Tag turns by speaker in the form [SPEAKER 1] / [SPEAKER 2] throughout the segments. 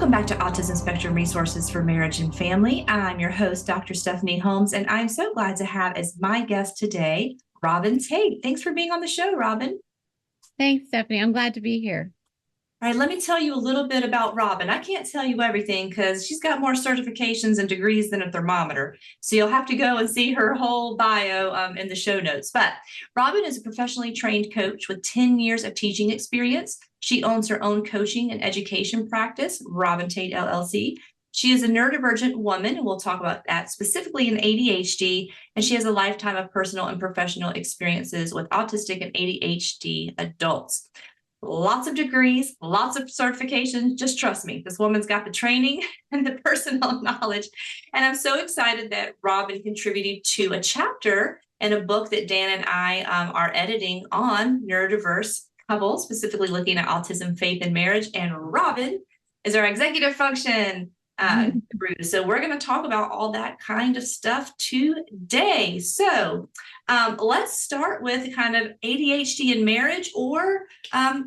[SPEAKER 1] Welcome back to Autism Spectrum Resources for Marriage and Family. I'm your host, Dr. Stephanie Holmes, and I'm so glad to have as my guest today, Robin Tate. Thanks for being on the show, Robin.
[SPEAKER 2] Thanks, Stephanie. I'm glad to be here.
[SPEAKER 1] All right, let me tell you a little bit about Robin. I can't tell you everything because she's got more certifications and degrees than a thermometer. So you'll have to go and see her whole bio in the show notes. But Robin is a professionally trained coach with 10 years of teaching experience. She owns her own coaching and education practice, Robin Tate LLC. She is a neurodivergent woman, and we'll talk about that specifically in ADHD, and she has a lifetime of personal and professional experiences with autistic and ADHD adults. Lots of degrees, lots of certifications. Just trust me, this woman's got the training and the personal knowledge. And I'm so excited that Robin contributed to a chapter in a book that Dan and I are editing on Neurodiverse Couples, specifically looking at autism, faith, and marriage. And Robin is our executive function guru. So we're going to talk about all that kind of stuff today. So let's start with kind of ADHD in marriage, or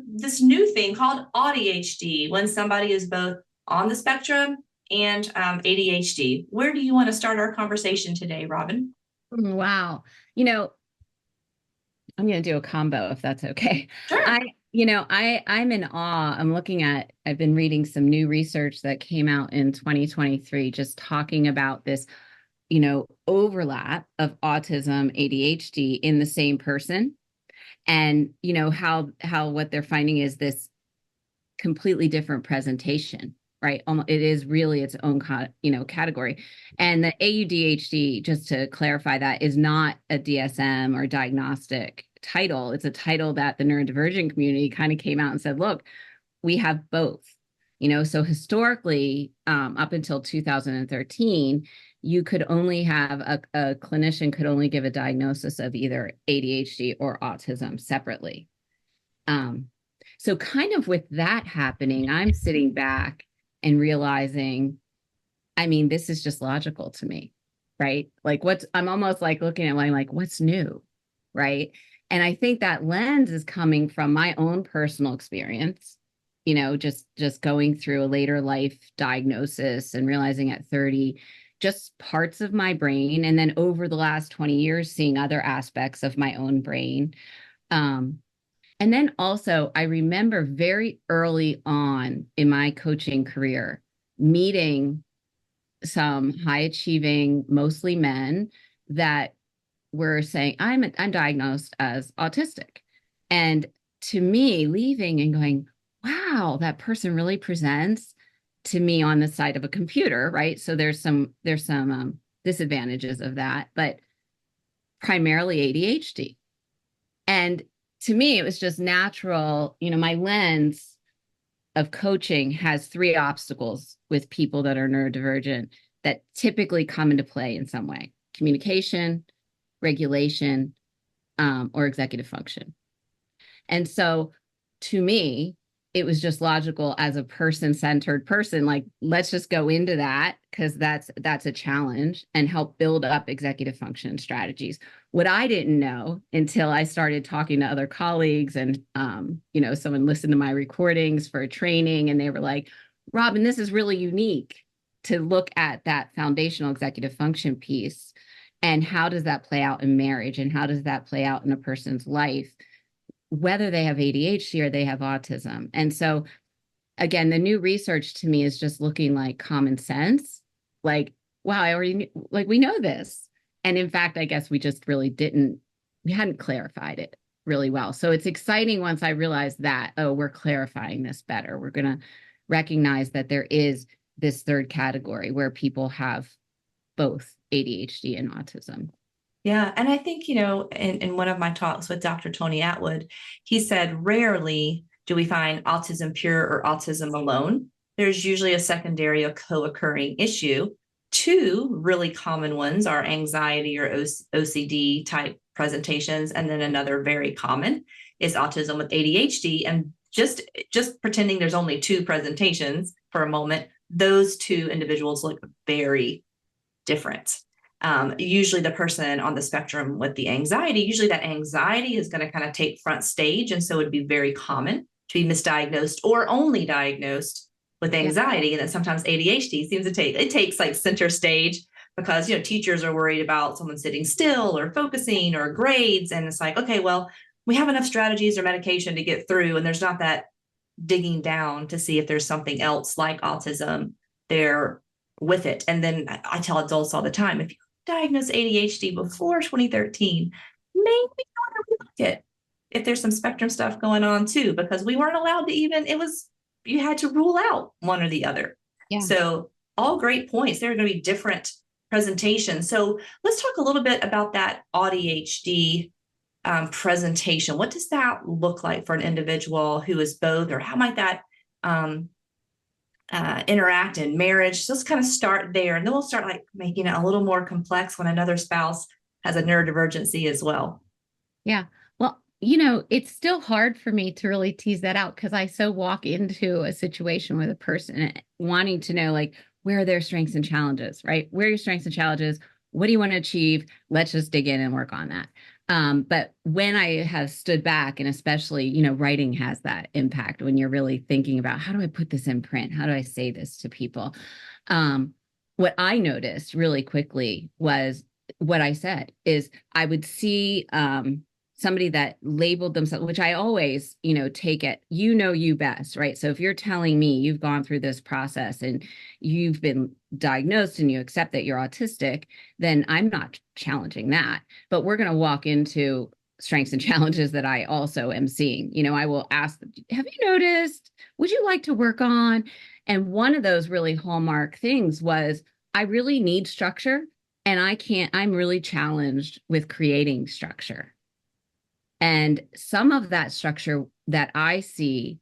[SPEAKER 1] this new thing called AuDHD, when somebody is both on the spectrum and ADHD. Where do you want to start our conversation today, Robin?
[SPEAKER 2] Wow. I'm going to do a combo if that's okay.
[SPEAKER 1] Sure.
[SPEAKER 2] I'm in awe. I've been reading some new research that came out in 2023, just talking about this, overlap of autism, ADHD in the same person. And, how what they're finding is this completely different presentation, right? It is really its own, category. And the AuDHD, just to clarify that, is not a DSM or diagnostic title. It's a title that the neurodivergent community kind of came out and said, look, we have both, so historically, up until 2013, you could only have a clinician could only give a diagnosis of either ADHD or autism separately. So kind of with that happening, I'm sitting back and realizing, this is just logical to me, right? Like I'm almost like looking at like, what's new, right? And I think that lens is coming from my own personal experience, just going through a later life diagnosis and realizing at 30, just parts of my brain. And then over the last 20 years, seeing other aspects of my own brain. And then also, I remember very early on in my coaching career, meeting some high achieving, mostly men that were saying, I'm diagnosed as autistic. And to me, leaving and going, wow, that person really presents to me on the side of a computer, right? So there's some disadvantages of that, but primarily ADHD. And to me, it was just natural. My lens of coaching has three obstacles with people that are neurodivergent that typically come into play in some way: communication, regulation, or executive function. And so to me, it was just logical as a person-centered person, like, let's just go into that because that's a challenge and help build up executive function strategies. What I didn't know until I started talking to other colleagues and, someone listened to my recordings for training and they were like, Robin, this is really unique to look at that foundational executive function piece. And how does that play out in marriage? And how does that play out in a person's life, whether they have ADHD or they have autism? And so, again, the new research to me is just looking like common sense. Like, wow, I already knew, like, we know this. And in fact, I guess we just really we hadn't clarified it really well. So it's exciting once I realized that, oh, we're clarifying this better. We're going to recognize that there is this third category where people have both ADHD and autism.
[SPEAKER 1] Yeah. And I think, in one of my talks with Dr. Tony Atwood, he said, rarely do we find autism pure or autism alone. There's usually a secondary or co-occurring issue. Two really common ones are anxiety or OCD type presentations. And then another very common is autism with ADHD. And just pretending there's only two presentations for a moment, those two individuals look very different. Usually the person on the spectrum with the anxiety, usually that anxiety is going to kind of take front stage. And so it'd be very common to be misdiagnosed or only diagnosed with anxiety, and then sometimes ADHD seems to takes like center stage because, teachers are worried about someone sitting still or focusing or grades. And it's like, okay, well, we have enough strategies or medication to get through. And there's not that digging down to see if there's something else like autism there with it. And then I tell adults all the time, if you diagnose ADHD before 2013, maybe you want to look at if there's some spectrum stuff going on too, because we weren't allowed to you had to rule out one or the other.
[SPEAKER 2] Yeah.
[SPEAKER 1] So all great points. There are going to be different presentations. So let's talk a little bit about that AuDHD presentation. What does that look like for an individual who is both, or how might that interact in marriage? So let's kind of start there, and then we'll start like making it a little more complex when another spouse has a neurodivergency as well.
[SPEAKER 2] Yeah. Well, it's still hard for me to really tease that out because I so walk into a situation with a person wanting to know, like, where are their strengths and challenges, right? Where are your strengths and challenges? What do you want to achieve? Let's just dig in and work on that. But when I have stood back, and especially, writing has that impact when you're really thinking about, how do I put this in print? How do I say this to people? What I noticed really quickly was what I said is I would see somebody that labeled themselves, which I always, take it, you best, right? So if you're telling me you've gone through this process and you've been diagnosed and you accept that you're autistic, then I'm not challenging that. But we're going to walk into strengths and challenges that I also am seeing. I will ask them, have you noticed? Would you like to work on? And one of those really hallmark things was, I really need structure, and I'm really challenged with creating structure. And some of that structure that I see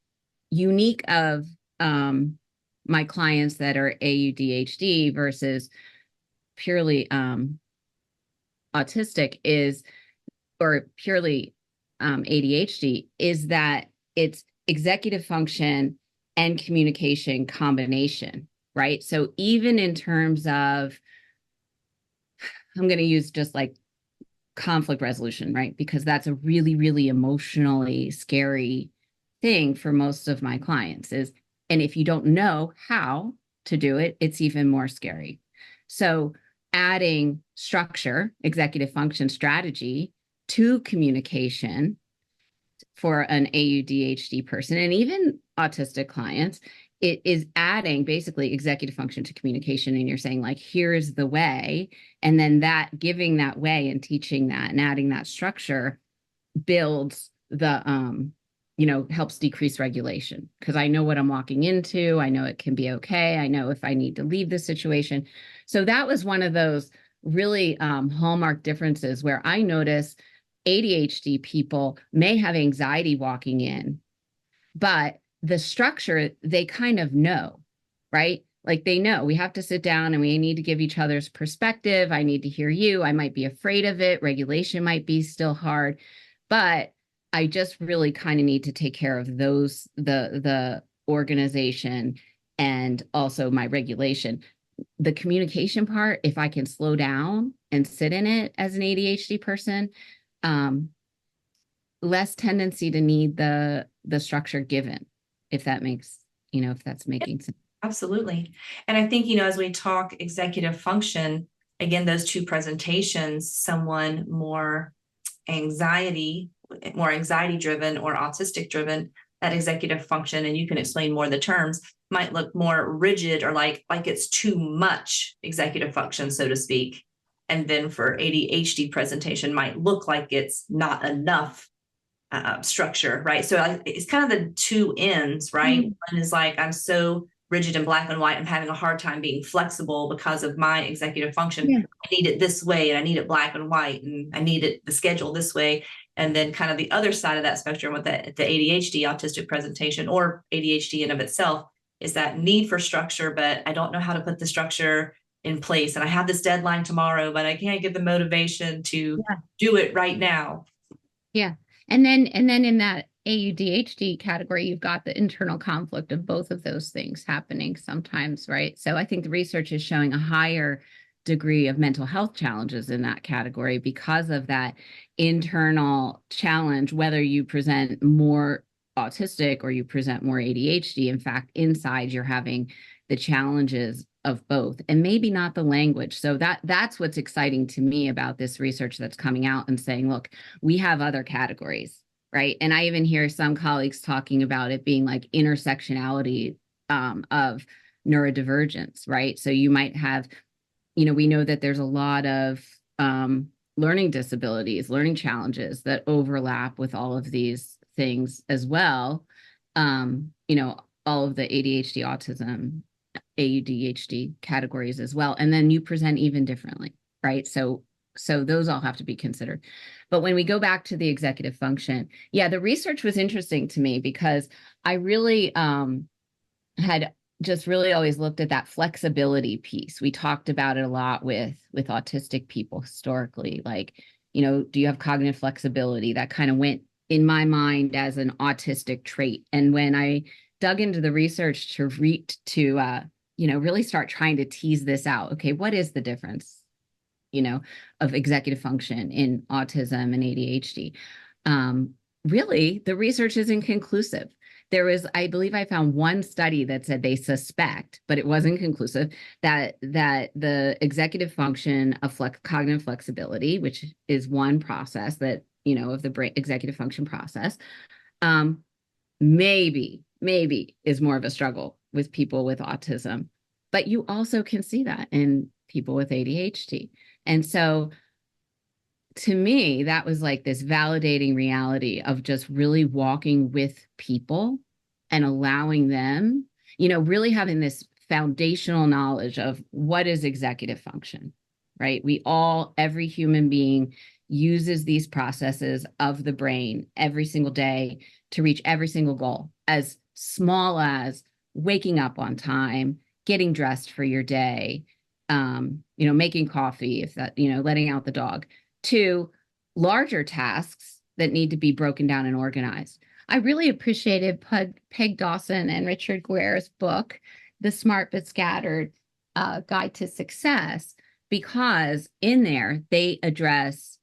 [SPEAKER 2] unique of my clients that are AUDHD versus purely autistic or purely ADHD, is that it's executive function and communication combination, right? So even in terms of, I'm going to use just like conflict resolution, right? Because that's a really, really emotionally scary thing for most of my clients and if you don't know how to do it, it's even more scary. So adding structure, executive function strategy to communication for an AUDHD person and even autistic clients, it is adding basically executive function to communication. And you're saying, like, here's the way. And then that giving that way and teaching that and adding that structure builds the, helps decrease regulation, because I know what I'm walking into. I know it can be okay. I know if I need to leave the situation. So that was one of those really hallmark differences where I notice ADHD people may have anxiety walking in, but the structure, they kind of know, right? Like they know we have to sit down and we need to give each other's perspective. I need to hear you. I might be afraid of it. Regulation might be still hard, but I just really kind of need to take care of those, the organization and also my regulation. The communication part, if I can slow down and sit in it as an ADHD person, less tendency to need the structure given, if that makes, if that's making sense.
[SPEAKER 1] Absolutely. And I think, as we talk executive function, again, those two presentations, someone more anxiety driven or autistic driven, that executive function, and you can explain more of the terms, might look more rigid or like it's too much executive function, so to speak. And then for ADHD presentation might look like it's not enough structure, right? So it's kind of the two ends, right? One is like, I'm so rigid and black and white, I'm having a hard time being flexible because of my executive function. Yeah. I need it this way, and I need it black and white, and I need it the schedule this way. And then kind of the other side of that spectrum with the ADHD autistic presentation, or ADHD in of itself, is that need for structure, but I don't know how to put the structure in place. And I have this deadline tomorrow, but I can't get the motivation to do it right now.
[SPEAKER 2] Yeah. And then in that AUDHD category, you've got the internal conflict of both of those things happening sometimes, right? So I think the research is showing a higher degree of mental health challenges in that category because of that internal challenge, whether you present more autistic or you present more ADHD. In fact, inside you're having the challenges of both, and maybe not the language. So that's what's exciting to me about this research that's coming out and saying, look, we have other categories, right? And I even hear some colleagues talking about it being like intersectionality of neurodivergence, right? So you might have, we know that there's a lot of learning disabilities, learning challenges that overlap with all of these things as well. All of the ADHD, autism, AuDHD categories as well. And then you present even differently, right? So those all have to be considered. But when we go back to the executive function, yeah, the research was interesting to me because I really had just really always looked at that flexibility piece. We talked about it a lot with autistic people historically, like, do you have cognitive flexibility? That kind of went in my mind as an autistic trait. And when I dug into the research to really start trying to tease this out, okay, what is the difference, of executive function in autism and ADHD? Really, the research is inconclusive. There was, I believe I found one study that said they suspect, but it wasn't conclusive, that the executive function of cognitive flexibility, which is one process that, of the brain executive function process, maybe is more of a struggle with people with autism. But you also can see that in people with ADHD. And so to me, that was like this validating reality of just really walking with people and allowing them, really having this foundational knowledge of what is executive function, right? Every human being uses these processes of the brain every single day to reach every single goal, as small as waking up on time, getting dressed for your day, making coffee, if that, letting out the dog, to larger tasks that need to be broken down and organized. I really appreciated Peg Dawson and Richard Guerre's book, The Smart But Scattered Guide to Success, because in there they address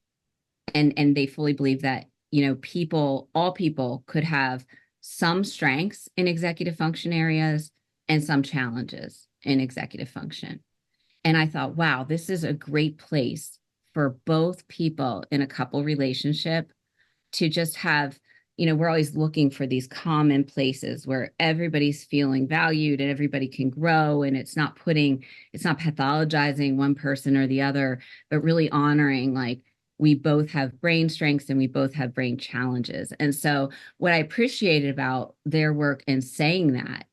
[SPEAKER 2] and they fully believe that, all people could have some strengths in executive function areas and some challenges in executive function. And I thought, wow, this is a great place for both people in a couple relationship to just have, we're always looking for these common places where everybody's feeling valued and everybody can grow. And it's not pathologizing one person or the other, but really honoring, like, we both have brain strengths and we both have brain challenges. And so what I appreciated about their work in saying that,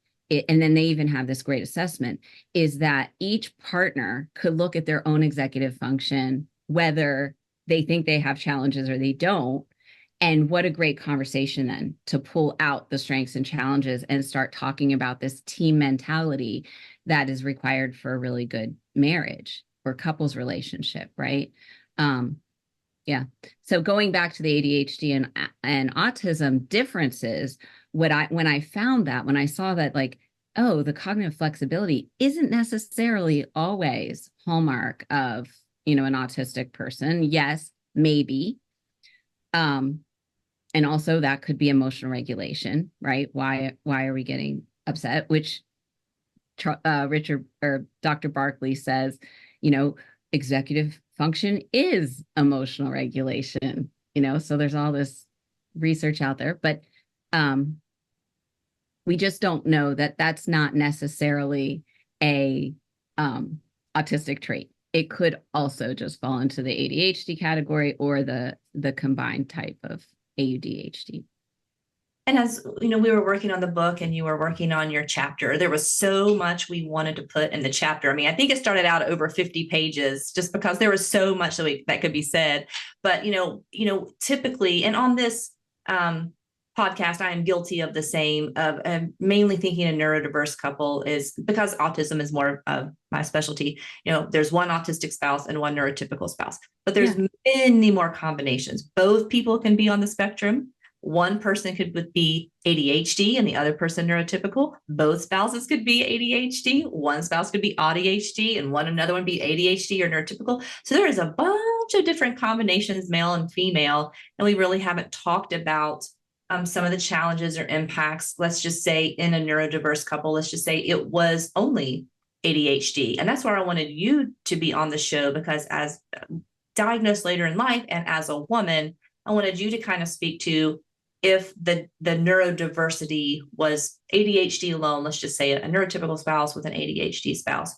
[SPEAKER 2] and then they even have this great assessment, is that each partner could look at their own executive function, whether they think they have challenges or they don't. And what a great conversation then to pull out the strengths and challenges and start talking about this team mentality that is required for a really good marriage or couples relationship, right? Yeah. So going back to the ADHD and autism differences, when I saw that, like, oh, the cognitive flexibility isn't necessarily always hallmark of, an autistic person. Yes, maybe. And also that could be emotional regulation, right? Why are we getting upset? Which Richard or Dr. Barkley says, executive function is emotional regulation, so there's all this research out there, but we just don't know that that's not necessarily a autistic trait. It could also just fall into the ADHD category or the combined type of AuDHD.
[SPEAKER 1] And as we were working on the book and you were working on your chapter, there was so much we wanted to put in the chapter. I mean, I think it started out over 50 pages just because there was so much that could be said. But, typically, and on this podcast, I am guilty of the same, of mainly thinking a neurodiverse couple is because autism is more of my specialty. There's one autistic spouse and one neurotypical spouse, but there's many more combinations. Both people can be on the spectrum. One person could be ADHD and the other person neurotypical. Both spouses could be ADHD. One spouse could be AuDHD and another one be ADHD or neurotypical. So there is a bunch of different combinations, male and female, and we really haven't talked about some of the challenges or impacts. Let's just say in a neurodiverse couple, let's just say it was only ADHD. And that's where I wanted you to be on the show, because as diagnosed later in life and as a woman, I wanted you to kind of speak to if the neurodiversity was ADHD alone, let's just say a neurotypical spouse with an ADHD spouse.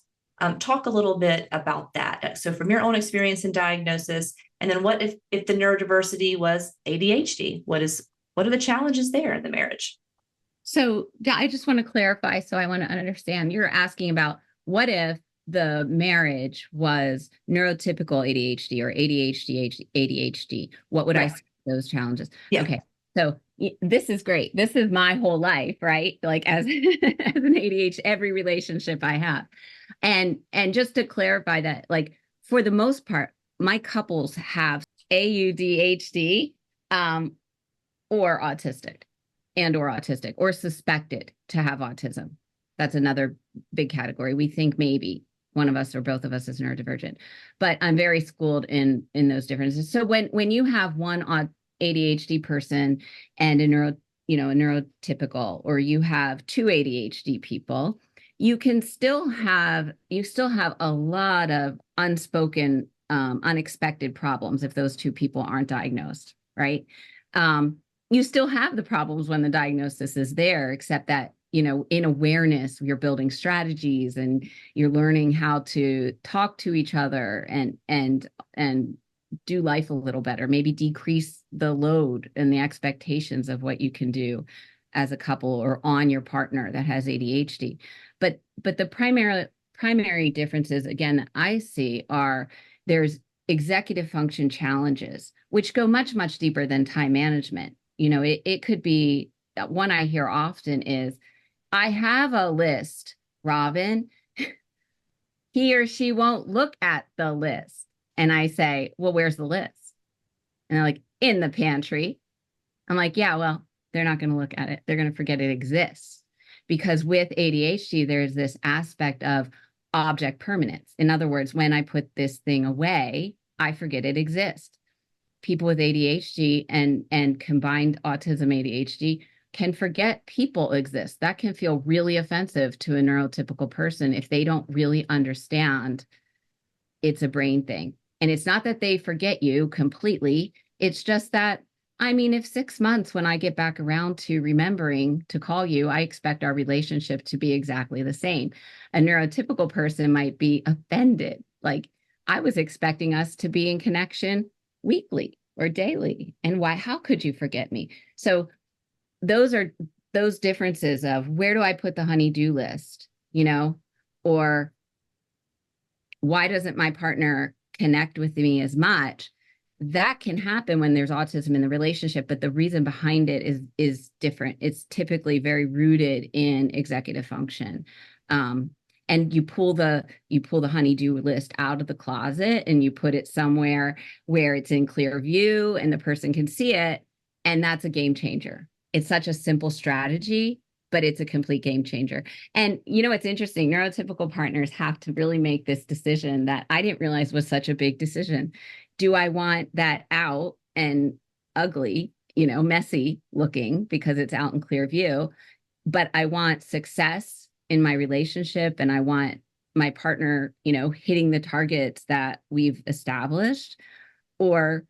[SPEAKER 1] Talk a little bit about that. So from your own experience and diagnosis, and then what if the neurodiversity was ADHD? What are the challenges there in the marriage?
[SPEAKER 2] So I just want to clarify. So I want to understand, you're asking about what if the marriage was neurotypical ADHD or ADHD? What would I say those challenges?
[SPEAKER 1] Yeah.
[SPEAKER 2] Okay. So this is great. This is my whole life, right? Like as, as an ADHD, every relationship I have. And just to clarify that, like for the most part, my couples have AUDHD or autistic or suspected to have autism. That's another big category. We think maybe one of us or both of us is neurodivergent, but I'm very schooled in those differences. So when you have one ADHD person and a neurotypical, or you have two ADHD people, you still have a lot of unspoken, unexpected problems if those two people aren't diagnosed, right? You still have the problems when the diagnosis is there, except that, in awareness, you're building strategies and you're learning how to talk to each other and do life a little better, maybe decrease the load and the expectations of what you can do as a couple or on your partner that has ADHD. But the primary differences, again, I see are there's executive function challenges, which go much, much deeper than time management. It could be, one I hear often is, I have a list, Robin. He or she won't look at the list. And I say, well, where's the list? And they're like, in the pantry. I'm like, yeah, well, they're not going to look at it. They're going to forget it exists. Because with ADHD, there's this aspect of object permanence. In other words, when I put this thing away, I forget it exists. People with ADHD and combined autism ADHD can forget people exist. That can feel really offensive to a neurotypical person if they don't really understand it's a brain thing. And it's not that they forget you completely. It's just that, if 6 months, when I get back around to remembering to call you, I expect our relationship to be exactly the same. A neurotypical person might be offended. Like, I was expecting us to be in connection weekly or daily. And how could you forget me? So those are those differences of where do I put the honey-do list, or why doesn't my partner connect with me as much? That can happen when there's autism in the relationship, but the reason behind it is different. It's typically very rooted in executive function. And you pull the honey-do list out of the closet and you put it somewhere where it's in clear view and the person can see it. And that's a game changer. It's such a simple strategy, but it's a complete game changer. And it's interesting. Neurotypical partners have to really make this decision that I didn't realize was such a big decision. Do I want that out and ugly, messy looking because it's out in clear view, but I want success in my relationship and I want my partner, hitting the targets that we've established? Or,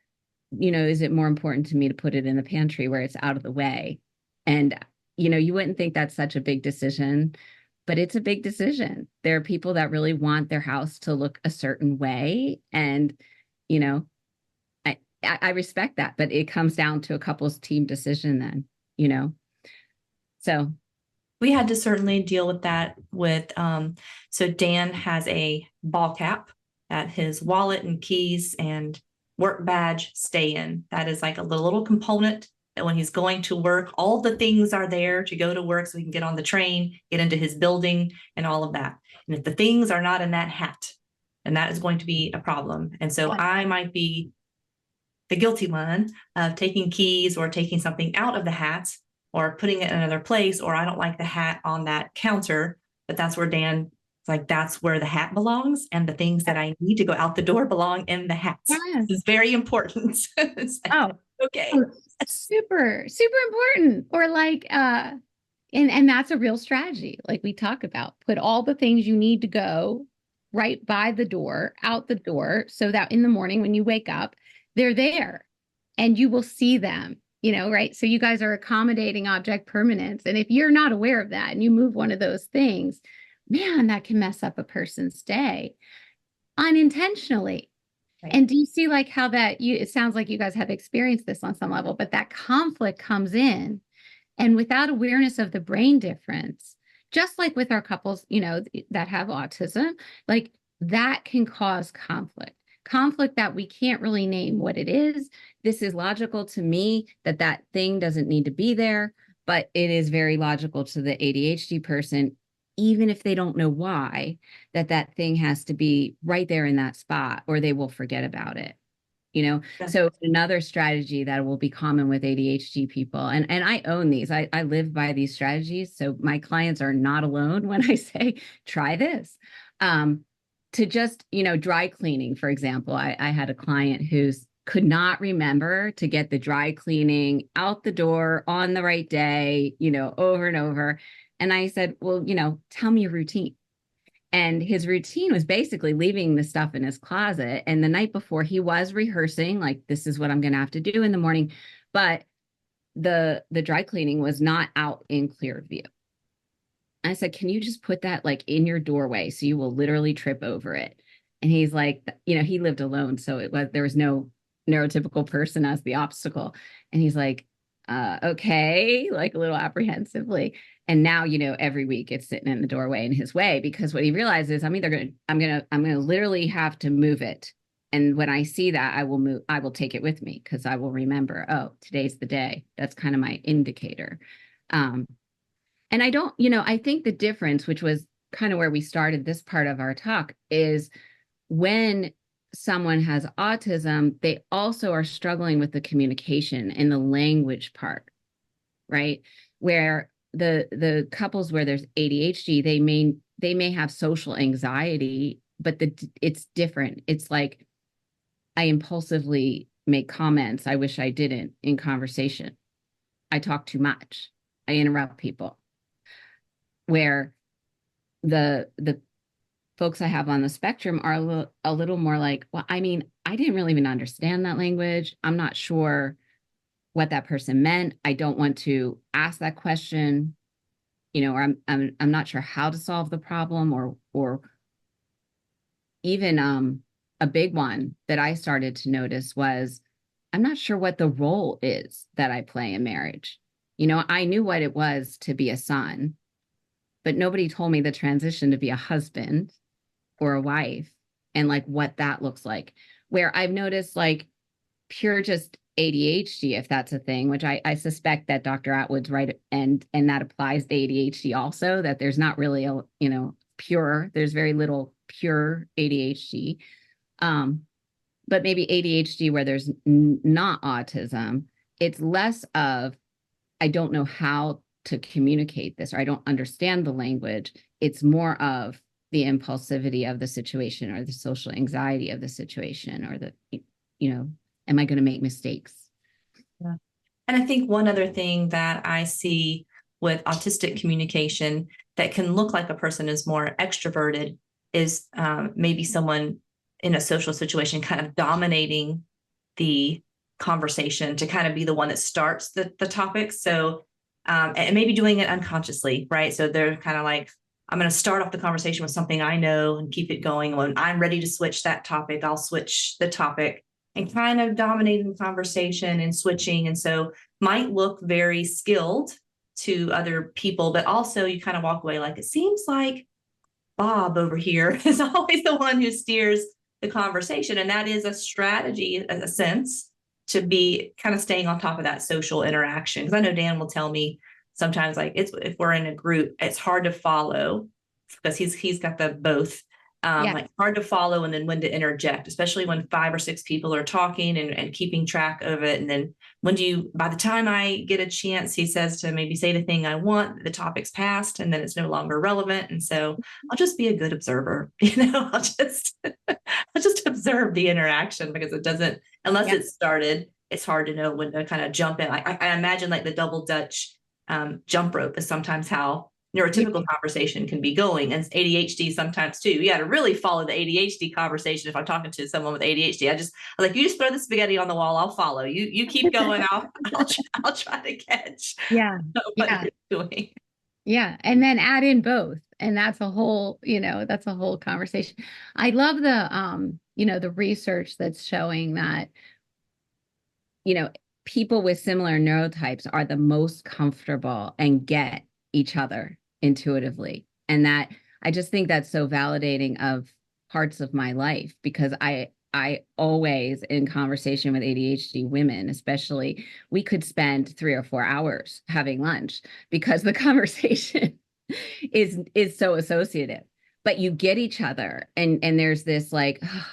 [SPEAKER 2] is it more important to me to put it in the pantry where it's out of the way? And, you wouldn't think that's such a big decision, but it's a big decision. There are people that really want their house to look a certain way. And, I respect that, but it comes down to a couple's team decision then, so.
[SPEAKER 1] We had to certainly deal with that so Dan has a ball cap that his wallet and keys and work badge stay in. That is like a little component that when he's going to work, all the things are there to go to work so he can get on the train, get into his building and all of that. And if the things are not in that hat, then that is going to be a problem. And so I might be the guilty one of taking keys or taking something out of the hat or putting it in another place, or I don't like the hat on that counter, but that's where Dan, like, that's where the hat belongs. And the things that I need to go out the door belong in the hat.
[SPEAKER 2] Yes.
[SPEAKER 1] It's very important.
[SPEAKER 2] Oh,
[SPEAKER 1] Okay.
[SPEAKER 2] Oh, super, super important. Or like, and that's a real strategy. Like we talk about, put all the things you need to go right by the door, out the door, so that in the morning when you wake up, they're there and you will see them, right? So you guys are accommodating object permanence. And if you're not aware of that and you move one of those things, man, that can mess up a person's day unintentionally.
[SPEAKER 1] Right.
[SPEAKER 2] And do you see like how it sounds like you guys have experienced this on some level, but that conflict comes in, and without awareness of the brain difference, just like with our couples, that have autism, like that can cause conflict that we can't really name what it is. This is logical to me that thing doesn't need to be there, but it is very logical to the ADHD person, even if they don't know why, that thing has to be right there in that spot or they will forget about it.
[SPEAKER 1] Yeah.
[SPEAKER 2] So another strategy that will be common with ADHD people, and I own these, I live by these strategies. So my clients are not alone when I say, try this. To just, dry cleaning, for example, I had a client who's could not remember to get the dry cleaning out the door on the right day, over and over. And I said, well, tell me your routine. And his routine was basically leaving the stuff in his closet. And the night before, he was rehearsing, like, this is what I'm going to have to do in the morning. But the dry cleaning was not out in clear view. I said, can you just put that like in your doorway so you will literally trip over it? And he's like, he lived alone. So there was no neurotypical person as the obstacle. And he's like, okay, like a little apprehensively. And now, every week it's sitting in the doorway in his way, because what he realizes, I'm going to literally have to move it. And when I see that, I will take it with me, because I will remember, oh, today's the day. That's kind of my indicator. And I think the difference, which was kind of where we started this part of our talk, is when someone has autism, they also are struggling with the communication and the language part, right? Where the couples where there's ADHD, they may have social anxiety, but it's different. It's like, I impulsively make comments I wish I didn't in conversation. I talk too much. I interrupt people. Where the folks I have on the spectrum are a little more like, well, I didn't really even understand that language. I'm not sure what that person meant. I don't want to ask that question, or I'm not sure how to solve the problem, or even a big one that I started to notice was, I'm not sure what the role is that I play in marriage. I knew what it was to be a son, but nobody told me the transition to be a husband or a wife and like what that looks like. Where I've noticed like pure just ADHD, if that's a thing, which I suspect that Dr. Atwood's right, and that applies to ADHD also, that there's not really a, there's very little pure ADHD. But maybe ADHD where there's not autism, it's less of, I don't know how to communicate this, or I don't understand the language. It's more of the impulsivity of the situation, or the social anxiety of the situation, or am I going to make mistakes?
[SPEAKER 1] Yeah. And I think one other thing that I see with autistic communication that can look like a person is more extroverted is maybe someone in a social situation kind of dominating the conversation to kind of be the one that starts the topic. So, and maybe doing it unconsciously, right? So they're kind of like, I'm going to start off the conversation with something I know and keep it going. When I'm ready to switch that topic, I'll switch the topic, and kind of dominating the conversation and switching. And so might look very skilled to other people, but also you kind of walk away like, it seems like Bob over here is always the one who steers the conversation. And that is a strategy, in a sense, to be kind of staying on top of that social interaction. Because I know Dan will tell me sometimes, like, if we're in a group, it's hard to follow, because he's got the both. Like hard to follow, and then when to interject, especially when 5 or 6 people are talking and keeping track of it. And then by the time I get a chance, he says to maybe say the thing I want, the topic's passed and then it's no longer relevant. And so I'll just be a good observer, I'll just observe the interaction, because it doesn't, unless it's started, it's hard to know when to kind of jump in. I imagine like the double Dutch jump rope is sometimes how neurotypical conversation can be going, and ADHD sometimes too. You got to really follow the ADHD conversation. If I'm talking to someone with ADHD, I like, you just throw the spaghetti on the wall, I'll follow you. You keep going, I'll try to catch
[SPEAKER 2] Yeah.
[SPEAKER 1] what
[SPEAKER 2] Yeah.
[SPEAKER 1] you're doing.
[SPEAKER 2] Yeah. And then add in both. And that's a whole, that's a whole conversation. I love the research that's showing that, people with similar neurotypes are the most comfortable and get each other intuitively. And that I just think that's so validating of parts of my life, because I always, in conversation with ADHD women, especially, we could spend 3 or 4 hours having lunch because the conversation is so associative. But you get each other, and there's this like, oh,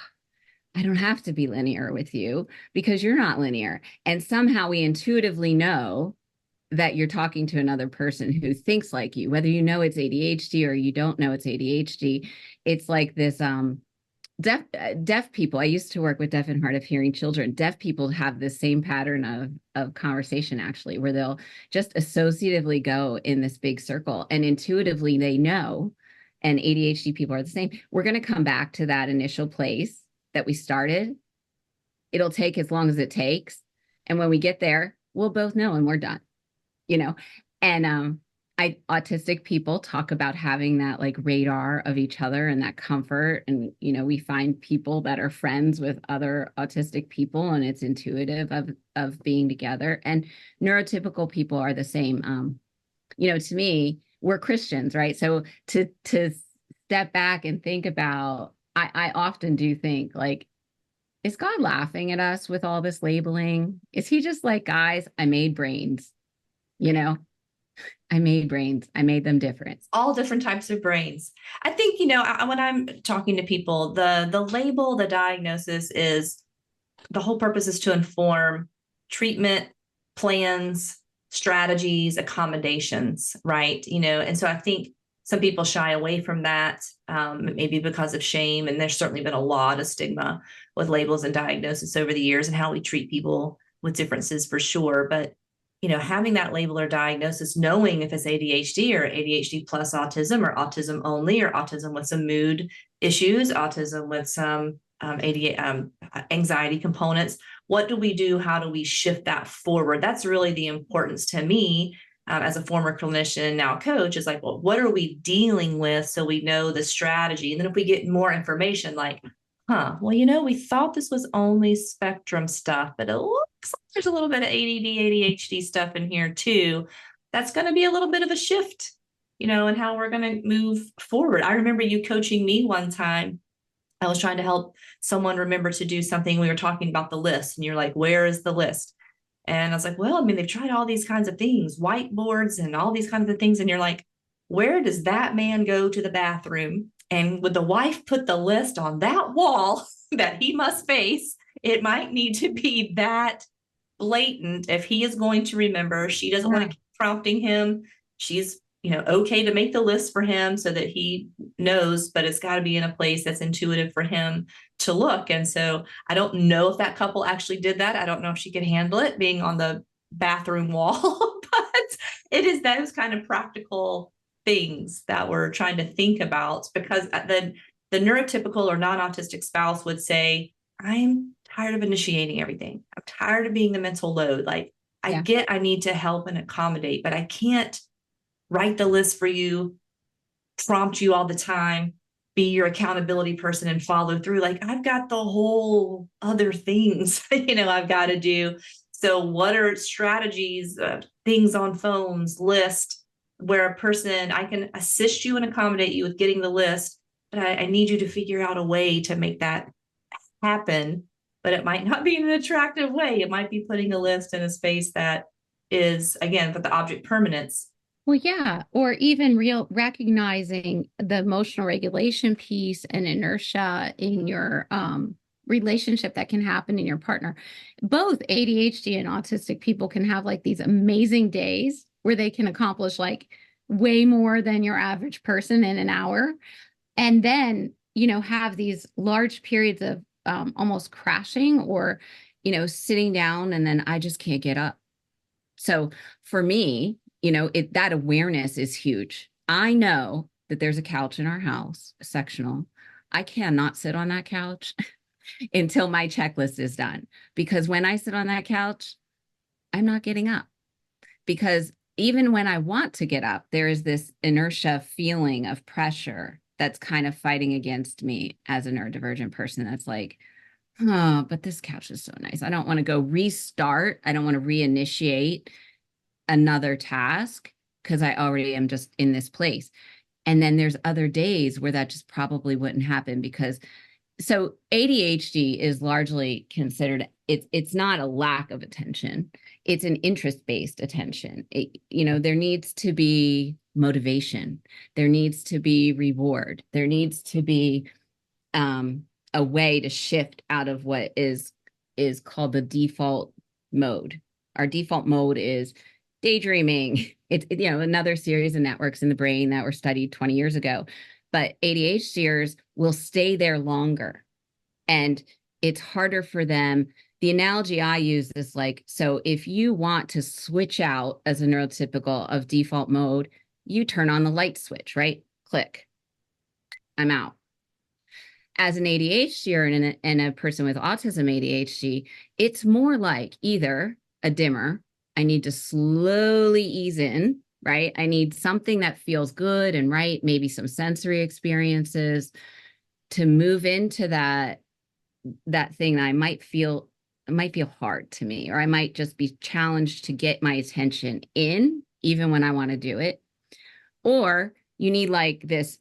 [SPEAKER 2] I don't have to be linear with you because you're not linear. And somehow we intuitively know that you're talking to another person who thinks like you, whether you know it's ADHD or you don't know it's ADHD. It's like this deaf people. I used to work with deaf and hard of hearing children. Deaf people have the same pattern of conversation, actually, where they'll just associatively go in this big circle, and intuitively they know, and ADHD people are the same. We're going to come back to that initial place that we started. It'll take as long as it takes. And when we get there, we'll both know and we're done, and autistic people talk about having that like radar of each other and that comfort. And, we find people that are friends with other autistic people, and it's intuitive of being together. And neurotypical people are the same. To me, we're Christians, right? So to step back and think about, I often do think like, is God laughing at us with all this labeling? Is he just like, guys, I made brains, I made brains. I made them different.
[SPEAKER 1] All different types of brains. I think, when I'm talking to people, the label, the diagnosis is, the whole purpose is to inform treatment plans, strategies, accommodations, right? And so I think some people shy away from that, maybe because of shame. And there's certainly been a lot of stigma with labels and diagnosis over the years and how we treat people with differences, for sure. But having that label or diagnosis, knowing if it's ADHD or ADHD plus autism or autism only or autism with some mood issues, autism with some anxiety components, what do we do? How do we shift that forward? That's really the importance to me as a former clinician, now coach, is like, well, what are we dealing with so we know the strategy? And then if we get more information like, well, we thought this was only spectrum stuff, but it looks like there's a little bit of ADD, ADHD stuff in here too. That's going to be a little bit of a shift, in how we're going to move forward. I remember you coaching me one time. I was trying to help someone remember to do something. We were talking about the list, and you're like, where is the list? And I was like, well, they've tried all these kinds of things, whiteboards and all these kinds of things. And you're like, where does that man go to the bathroom? And would the wife put the list on that wall that he must face? It might need to be that blatant if he is going to remember. She doesn't want to keep prompting him. She's, okay to make the list for him so that he knows, but it's got to be in a place that's intuitive for him to look. And so I don't know if that couple actually did that. I don't know if she could handle it being on the bathroom wall, but it is those kind of practical things that we're trying to think about, because the neurotypical or non-autistic spouse would say, I'm tired of initiating everything. I'm tired of being the mental load. Like, I get I need to help and accommodate, but I can't write the list for you, prompt you all the time, be your accountability person and follow through. Like, I've got the whole other things, I've got to do. So what are strategies, things on phones, list, where a person, I can assist you and accommodate you with getting the list, but I need you to figure out a way to make that happen. But it might not be in an attractive way. It might be putting a list in a space that is, again, for the object permanence.
[SPEAKER 2] Well, yeah, or even recognizing the emotional regulation piece and inertia in your relationship that can happen in your partner. Both ADHD and autistic people can have like these amazing days where they can accomplish like way more than your average person in an hour. And then, have these large periods of almost crashing or, sitting down and then I just can't get up. So for me, that awareness is huge. I know that there's a couch in our house, a sectional. I cannot sit on that couch until my checklist is done. Because when I sit on that couch, I'm not getting up. Because even when I want to get up, there is this inertia feeling of pressure that's kind of fighting against me as a neurodivergent person. That's like, oh, but this couch is so nice. I don't want to go restart. I don't want to reinitiate another task because I already am just in this place. And then there's other days where that just probably wouldn't happen because so ADHD is largely considered, it's not a lack of attention. It's an interest-based attention. There needs to be motivation. There needs to be reward. There needs to be a way to shift out of what is called the default mode. Our default mode is daydreaming. It's another series of networks in the brain that were studied 20 years ago. But ADHDers will stay there longer. And it's harder for them. The analogy I use is like, so if you want to switch out as a neurotypical of default mode, you turn on the light switch, right? Click. I'm out. As an ADHDer and a person with autism ADHD, it's more like either a dimmer. I need to slowly ease in, right? I need something that feels good and right, maybe some sensory experiences to move into that thing that it might feel hard to me, or I might just be challenged to get my attention in, even when I want to do it. Or you need like this,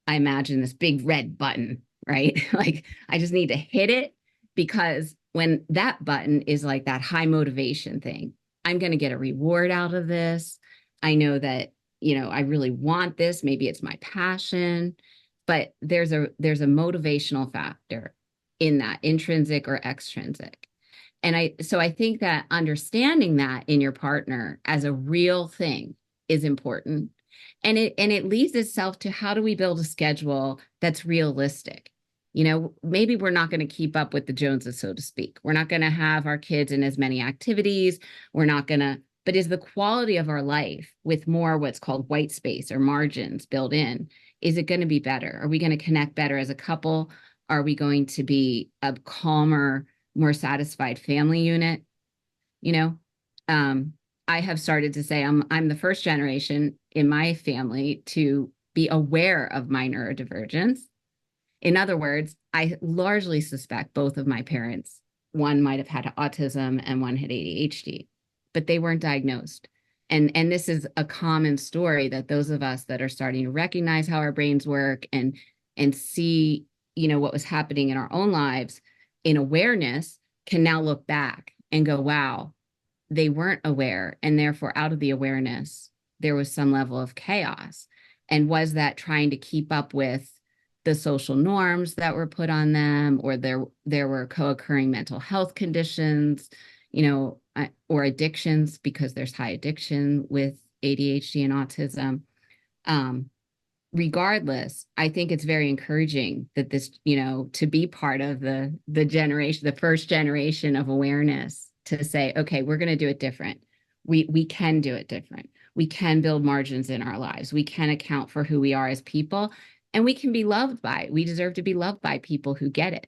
[SPEAKER 2] I imagine this big red button, right? Like I just need to hit it because when that button is like that high motivation thing, I'm going to get a reward out of this. I know that, I really want this. Maybe it's my passion, but there's a motivational factor in that, intrinsic or extrinsic. And I think that understanding that in your partner as a real thing is important. And it leads itself to how do we build a schedule that's realistic? Maybe we're not going to keep up with the Joneses, so to speak. We're not going to have our kids in as many activities. But is the quality of our life with more what's called white space or margins built in, is it going to be better? Are we going to connect better as a couple? Are we going to be a calmer, more satisfied family unit? I have started to say I'm the first generation in my family to be aware of my neurodivergence. In other words, I largely suspect both of my parents, one might have had autism and one had ADHD, but they weren't diagnosed. And this is a common story that those of us that are starting to recognize how our brains work and see, what was happening in our own lives in awareness can now look back and go, wow, they weren't aware. And therefore, out of the awareness, there was some level of chaos. And was that trying to keep up with the social norms that were put on them, or there were co-occurring mental health conditions, or addictions, because there's high addiction with ADHD and autism. Regardless, I think it's very encouraging that this, to be part of the generation, the first generation of awareness, to say, okay, we're going to do it different. We can do it different. We can build margins in our lives. We can account for who we are as people, and we can be loved by. We deserve to be loved by people who get it.